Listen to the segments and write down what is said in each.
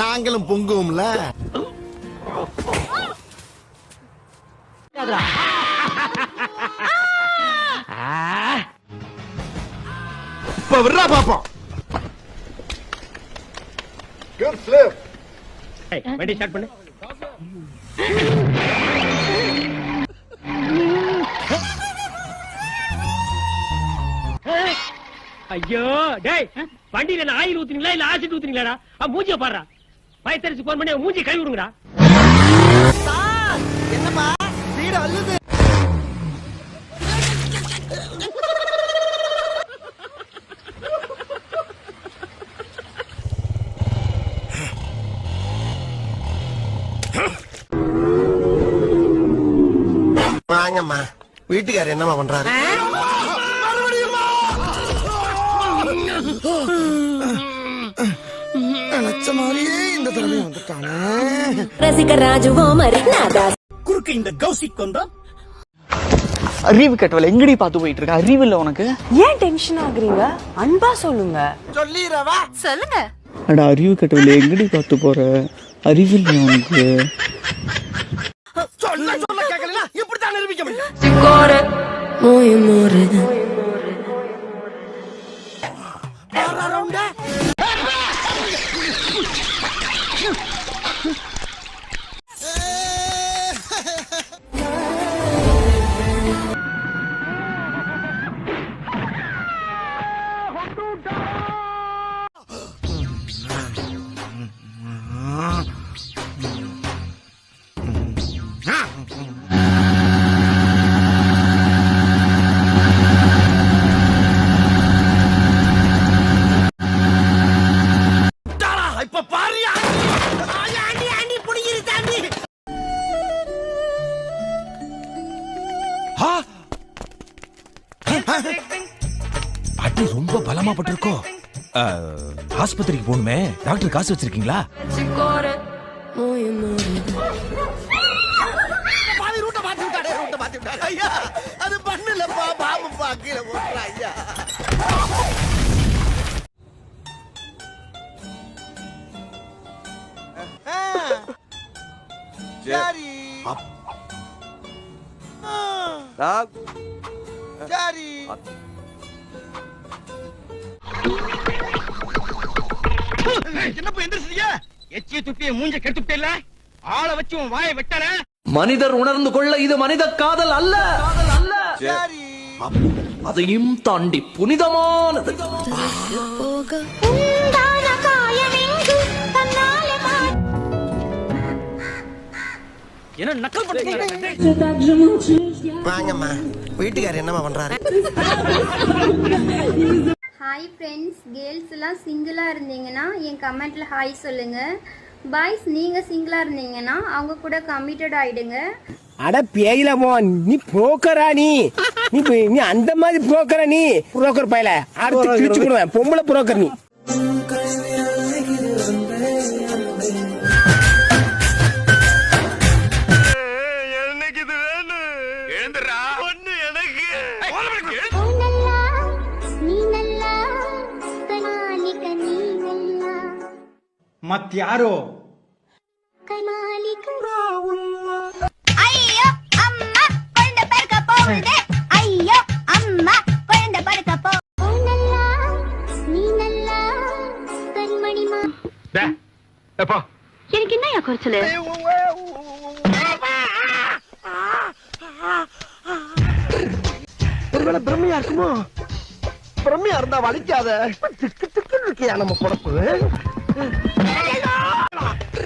நாங்களும் பொங்குவோம்ல. இப்ப விடுறா பாப்போம். வண்டி ஸ்டார்ட் பண்ணு. ஐயோ டேய், வண்டியில ஆயில் ஊத்துறீங்களா இல்ல ஆசிட் ஊத்துறீங்களாடா? மூஞ்சிய பாடுறா. பயத்தரிச்சு போன் பண்ணி மூஞ்சி கை விடுங்கடா. என்னப்பா வீடு அள்ளுது. வாங்கம்மா, வீட்டுக்காரர் என்னம்மா பண்றாரு? நினைச்ச மாதிரியே இந்த தடவை வந்துட்டானே. ரசிகராஜுவோ மரிநாதா குறுக்கு இந்த கௌசிக் வந்தா அறிவு கட்டவல எங்கடி பாத்து போயிட்டு இருக்க? அறிவு இல்ல உனக்கு? ஏன் டென்ஷன் ஆகுறீங்க? அன்பா சொல்லுங்க. சொல்லிரவா சொல்லுங்க. அட அறிவு கட்டவல எங்கடி பாத்து போற? அறிவு இல்ல உனக்கு? சொல்ல சொல்ல கேட்கலனா இப்படி தான் நிரூபிக்க முடியும். சிக்கோர மோய மோரது அடி ரொம்ப பலமா பட்டிருக்கோ. ஆஸ்பத்திரிக்கு போகணுமே, டாக்டர் காசு வச்சிருக்கீங்களா? சிக்கோர மோய மோரது பாதி ரூட்ட மாத்தி விட்டாரு. ஐயா அது பண்ணலப்பா, பாம்புப்பா கீழே போட்டுறா. ஐயா சரி சரி. என்னப்பா எந்திரிச்சீங்க? எச்சிய துப்பிய மூஞ்ச கெடுத்துட்டேல்ல. ஆளை வச்சு உன் வாயை வெட்டல. மனிதர் உணர்ந்து கொள்ள இது மனித காதல் அல்ல, சரி அதையும் தாண்டி புனிதமானது. என்ன நக்கல் பண்றீங்க? வாங்கம்மா, வீட்டுக்காரர் என்னம்மா பண்றாரு? ஹாய் ஃப்ரெண்ட்ஸ், கேர்ள்ஸ் எல்லாம் சிங்கிளாக இருந்தீங்கன்னா என் கமெண்ட்ல ஹாய் சொல்லுங்க. பாய்ஸ் நீங்கள் சிங்கிளாக இருந்தீங்கன்னா அவங்க கூட கமிட்டட் ஆயிடுங்க. அட பேயில போ, நீ புரோக்கரா? நீ நீ அந்த மாதிரி புரோக்கரா? நீ புரோக்கர் பயல அடுத்து கிழிச்சு விடுவேன். பொம்பளை புரோக்கர் நீ. மத்தியாரோ ஐயோ அம்மா குழந்தை பிறக்க போகுது. ஐயோ அம்மா குழந்தை பிறக்க போகுது. நீ நல்லா கண்மணிமா. எனக்கு என்ன குறைச்சல? ஒருவேளை பிரம்மையா இருக்குமோ? பிரம்மையா இருந்தா வலிக்காத. இருக்கியா நம்ம பொழப்பு?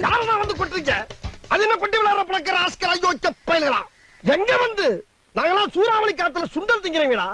யாரா வந்து கொட்டுறீங்க? அது என்ன கொட்டி விளையாடுற பழக்கிற ஆஸ்கர்? ஐயோ பயலுகளா, எங்க வந்து நாங்கெல்லாம் சூறாவளி காத்துல சுண்டல் திங்கிறீங்களா?